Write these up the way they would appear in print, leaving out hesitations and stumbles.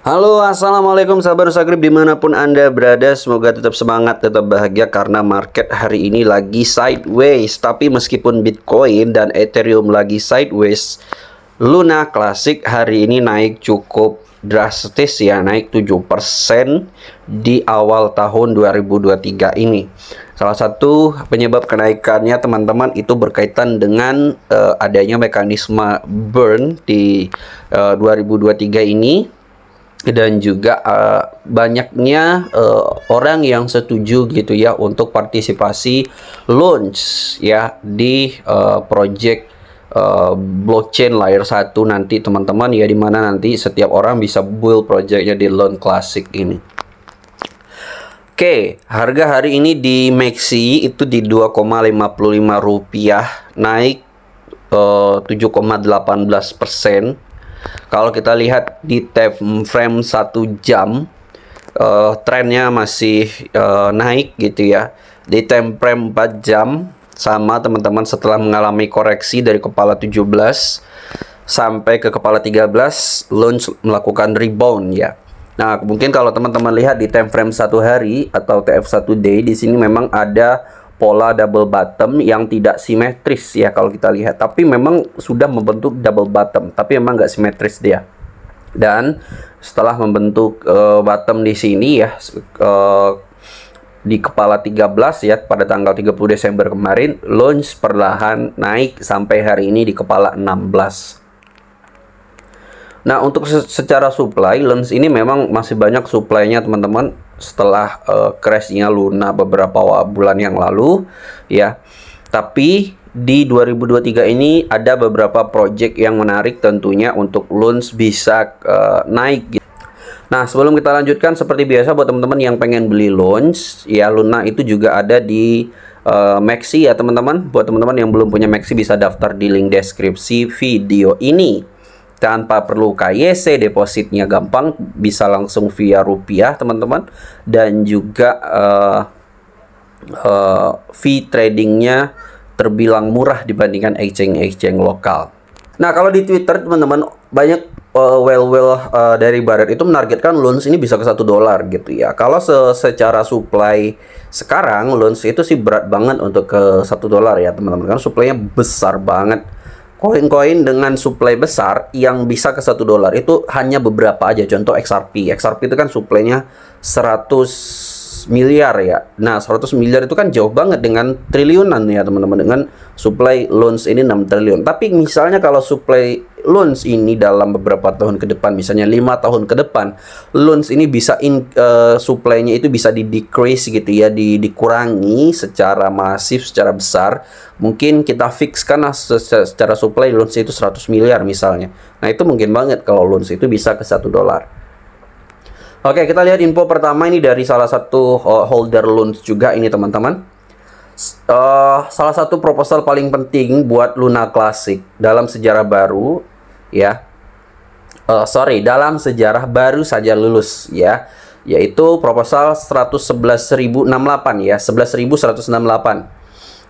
Halo, assalamualaikum sahabat Nusagrip dimanapun anda berada. Semoga tetap semangat, tetap bahagia karena market hari ini lagi sideways. Tapi meskipun Bitcoin dan Ethereum lagi sideways, Luna Classic hari ini naik cukup drastis ya, naik 7% di awal tahun 2023 ini. Salah satu penyebab kenaikannya teman-teman itu berkaitan dengan adanya mekanisme burn di 2023 ini. Dan juga banyaknya orang yang setuju gitu ya untuk partisipasi launch ya di project blockchain layer 1 nanti teman-teman ya, dimana nanti setiap orang bisa build projectnya di Luna Classic ini. Oke, harga hari ini di Maxi itu di Rp2,55 naik 7,18%. Kalau kita lihat di time frame 1 jam, trennya masih naik gitu ya. Di time frame 4 jam sama teman-teman, setelah mengalami koreksi dari kepala 17 sampai ke kepala 13, launch melakukan rebound ya. Nah, mungkin kalau teman-teman lihat di time frame 1 hari atau TF1 day, di sini memang ada pola double bottom yang tidak simetris ya kalau kita lihat, tapi memang sudah membentuk double bottom, tapi memang nggak simetris dia. Dan setelah membentuk bottom di sini ya, di kepala 13 ya, pada tanggal 30 Desember kemarin, launch perlahan naik sampai hari ini di kepala 16. Nah, untuk secara supply, launch ini memang masih banyak supply-nya teman-teman, setelah crash-nya Luna beberapa bulan yang lalu ya. Tapi di 2023 ini ada beberapa project yang menarik tentunya untuk launch bisa naik gitu. Nah, sebelum kita lanjutkan, seperti biasa buat teman-teman yang pengen beli launch ya, Luna itu juga ada di Maxi ya teman-teman. Buat teman-teman yang belum punya Maxi, bisa daftar di link deskripsi video ini. Tanpa perlu KYC, depositnya gampang, bisa langsung via rupiah teman-teman. Dan juga fee tradingnya terbilang murah dibandingkan exchange lokal. Nah, kalau di Twitter teman-teman, banyak dari Barat itu menargetkan launch ini bisa ke $1 gitu ya. Kalau secara supply sekarang, launch itu sih berat banget untuk ke $1 ya teman-teman, karena supply-nya besar banget. Koin-koin dengan supply besar yang bisa ke $1 itu hanya beberapa aja. Contoh XRP. XRP itu kan supply-nya 100 miliar ya. Nah, 100 miliar itu kan jauh banget dengan triliunan ya teman-teman. Dengan supply launch ini 6 triliun. Tapi misalnya kalau supply launch ini dalam beberapa tahun ke depan, misalnya 5 tahun ke depan, launch ini bisa supply-nya itu bisa di-decrease gitu ya, dikurangi secara masif, secara besar. Mungkin kita fixkan secara supply launch itu 100 miliar misalnya. Nah, itu mungkin banget kalau launch itu bisa ke $1. Oke, kita lihat info pertama ini dari salah satu holder launch juga ini teman-teman. Salah satu proposal paling penting buat Luna Classic dalam sejarah baru ya. Dalam sejarah baru saja lulus ya, yaitu proposal 111.068 ya, 11.168.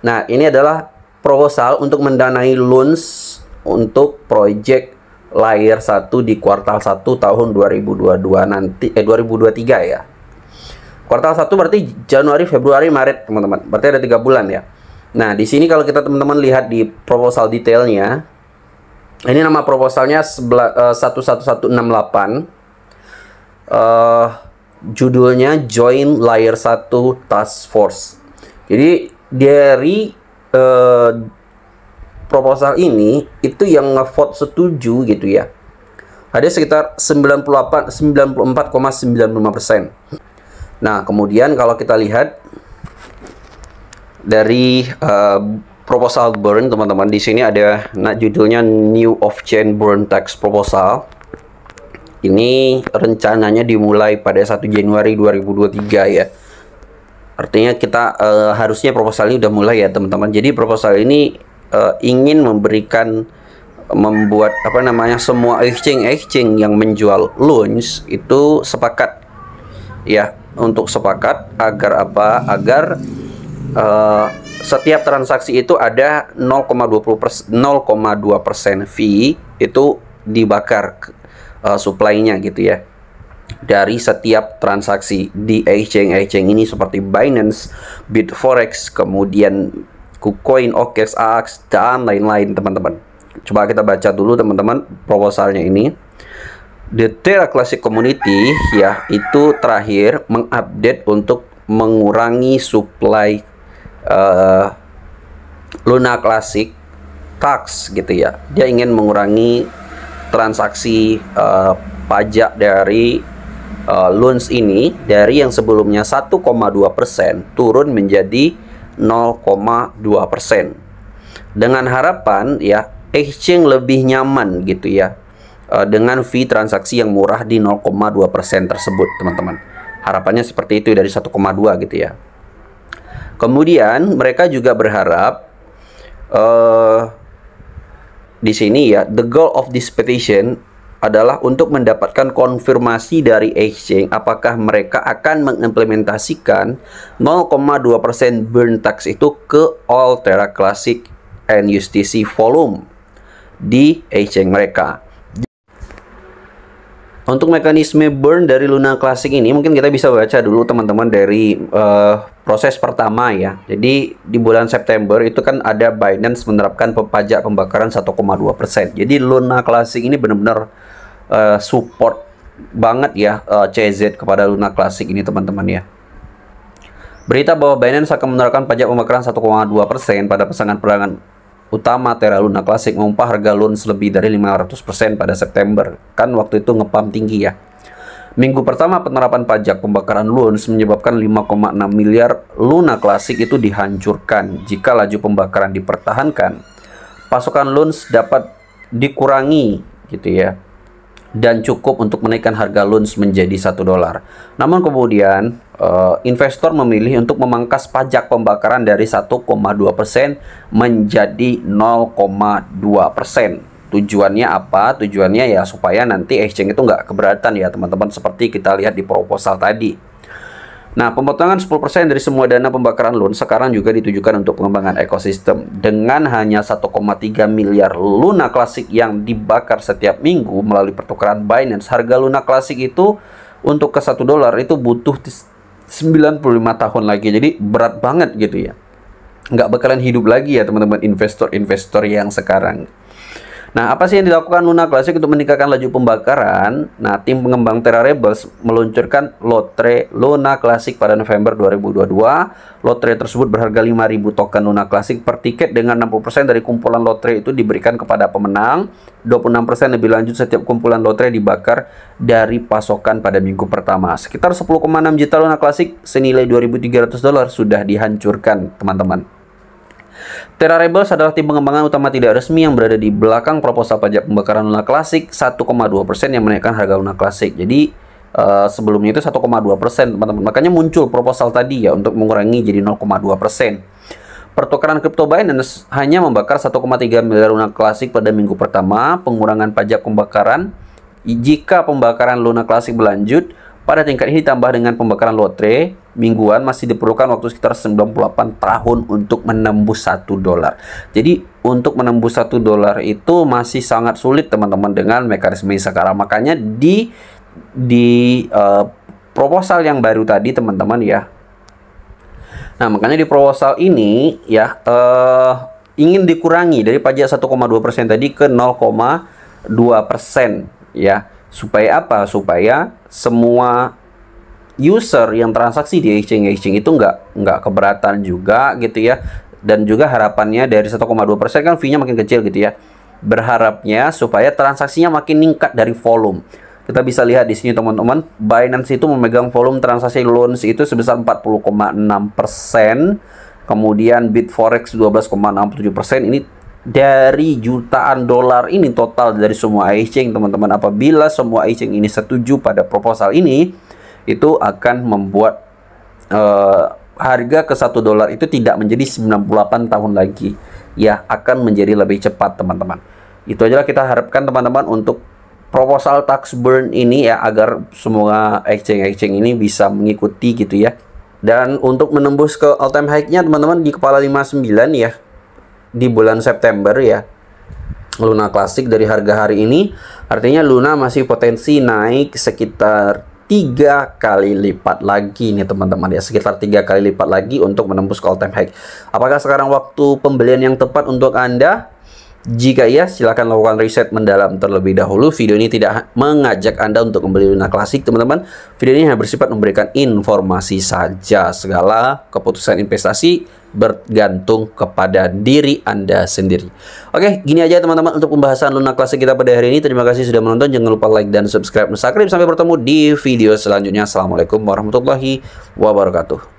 Nah, ini adalah proposal untuk mendanai launch untuk project layer 1 di kuartal 1 tahun 2022 nanti 2023 ya. Kuartal 1 berarti Januari, Februari, Maret teman-teman. Berarti ada 3 bulan ya. Nah, di sini kalau kita teman-teman lihat di proposal detailnya, ini nama proposalnya 11168. Judulnya Join Layer 1 Task Force. Jadi dari proposal ini itu yang ngevote setuju gitu ya, ada sekitar 94,95%. Nah, kemudian kalau kita lihat dari proposal burn teman-teman, di sini ada judulnya New Off-Chain Burn Tax Proposal. Ini rencananya dimulai pada 1 Januari 2023 ya. Artinya kita harusnya proposal ini udah mulai ya teman-teman. Jadi proposal ini ingin membuat semua exchange yang menjual launch itu sepakat ya, untuk sepakat agar agar setiap transaksi itu ada 0,2% fee itu dibakar supply-nya gitu ya. dari setiap transaksi di exchange ini seperti Binance, Bitforex, kemudian KuCoin, OKX, dan lain-lain teman-teman. Coba kita baca dulu teman-teman proposalnya ini. The Terra Classic Community ya itu terakhir mengupdate untuk mengurangi supply Luna Classic tax gitu ya. Dia ingin mengurangi transaksi pajak dari loans ini dari yang sebelumnya 1,2% turun menjadi 0,2%. Dengan harapan ya exchange lebih nyaman gitu ya. Dengan fee transaksi yang murah di 0,2% tersebut teman-teman. Harapannya seperti itu dari 1,2 gitu ya. Kemudian mereka juga berharap di sini ya, the goal of this petition adalah untuk mendapatkan konfirmasi dari exchange apakah mereka akan mengimplementasikan 0,2% burn tax itu ke all Terra Classic and USDC volume di exchange mereka. Untuk mekanisme burn dari Luna Classic ini mungkin kita bisa baca dulu teman-teman dari proses pertama ya. Jadi di bulan September itu kan ada Binance menerapkan pajak pembakaran 1,2%. Jadi Luna Classic ini benar-benar support banget ya CZ kepada Luna Classic ini teman-teman ya. Berita bahwa Binance akan menerapkan pajak pembakaran 1,2% pada pasangan perdagangan utama Terra Luna Classic mengumpah harga loans lebih dari 500% pada September. Kan waktu itu ngepam tinggi ya. Minggu pertama penerapan pajak pembakaran loans menyebabkan 5,6 miliar Luna Classic itu dihancurkan. Jika laju pembakaran dipertahankan, pasokan loans dapat dikurangi gitu ya. Dan cukup untuk menaikkan harga loans menjadi $1. Namun kemudian investor memilih untuk memangkas pajak pembakaran dari 1,2% menjadi 0,2%. Tujuannya apa? Tujuannya ya supaya nanti exchange itu nggak keberatan ya teman-teman, seperti kita lihat di proposal tadi. Nah, pemotongan 10% dari semua dana pembakaran loan sekarang juga ditujukan untuk pengembangan ekosistem. Dengan hanya 1,3 miliar Luna Classic yang dibakar setiap minggu melalui pertukaran Binance, harga Luna Classic itu untuk ke $1 itu butuh 95 tahun lagi. Jadi berat banget gitu ya. Nggak bakalan hidup lagi ya teman-teman investor-investor yang sekarang. Nah, apa sih yang dilakukan Luna Classic untuk meningkatkan laju pembakaran? Nah, tim pengembang Terra Rebels meluncurkan lotre Luna Classic pada November 2022. Lotre tersebut berharga 5.000 token Luna Classic per tiket dengan 60% dari kumpulan lotre itu diberikan kepada pemenang. 26% lebih lanjut setiap kumpulan lotre dibakar dari pasokan pada minggu pertama. Sekitar 10,6 juta Luna Classic senilai $2.300 sudah dihancurkan, teman-teman. Terra Rebels adalah tim pengembangan utama tidak resmi yang berada di belakang proposal pajak pembakaran Luna Classic 1,2% yang menaikkan harga Luna Classic. Jadi sebelumnya itu 1,2% teman-teman. Makanya muncul proposal tadi ya untuk mengurangi jadi 0,2%. Pertukaran kripto Binance hanya membakar 1,3 miliar Luna Classic pada minggu pertama. Pengurangan pajak pembakaran jika pembakaran Luna Classic berlanjut pada tingkat ini ditambah dengan pembakaran lotre mingguan masih diperlukan waktu sekitar 98 tahun untuk menembus $1. Jadi untuk menembus $1 itu masih sangat sulit teman-teman dengan mekanisme sekarang. Makanya di proposal yang baru tadi teman-teman ya. Nah, makanya di proposal ini ya ingin dikurangi dari pajak 1,2% tadi ke 0,2% ya. Supaya apa? Supaya semua user yang transaksi di exchange itu nggak keberatan juga gitu ya. Dan juga harapannya dari 1,2% kan fee-nya makin kecil gitu ya. Berharapnya supaya transaksinya makin meningkat dari volume. Kita bisa lihat di sini teman-teman, Binance itu memegang volume transaksi loans itu sebesar 40,6%. Kemudian Bitforex 12,67%. Ini dari jutaan dolar ini total dari semua exchange teman-teman. Apabila semua exchange ini setuju pada proposal ini, itu akan membuat harga ke $1 itu tidak menjadi 98 tahun lagi ya, akan menjadi lebih cepat teman-teman. Itu aja kita harapkan teman-teman untuk proposal tax burn ini ya, agar semua exchange ini bisa mengikuti gitu ya. Dan untuk menembus ke all time high-nya teman-teman di kepala 59 ya di bulan September ya, Luna Classic dari harga hari ini, artinya Luna masih potensi naik sekitar 3 kali lipat lagi nih teman-teman ya, sekitar 3 kali lipat lagi untuk menembus all time high. Apakah sekarang waktu pembelian yang tepat untuk Anda? Jika iya, silakan lakukan riset mendalam terlebih dahulu. Video ini tidak mengajak Anda untuk membeli Luna Classic, teman-teman. Video ini hanya bersifat memberikan informasi saja. Segala keputusan investasi bergantung kepada diri Anda sendiri. Oke, gini aja teman-teman untuk pembahasan Luna Classic kita pada hari ini. Terima kasih sudah menonton. Jangan lupa like dan subscribe. Sampai bertemu di video selanjutnya. Assalamualaikum warahmatullahi wabarakatuh.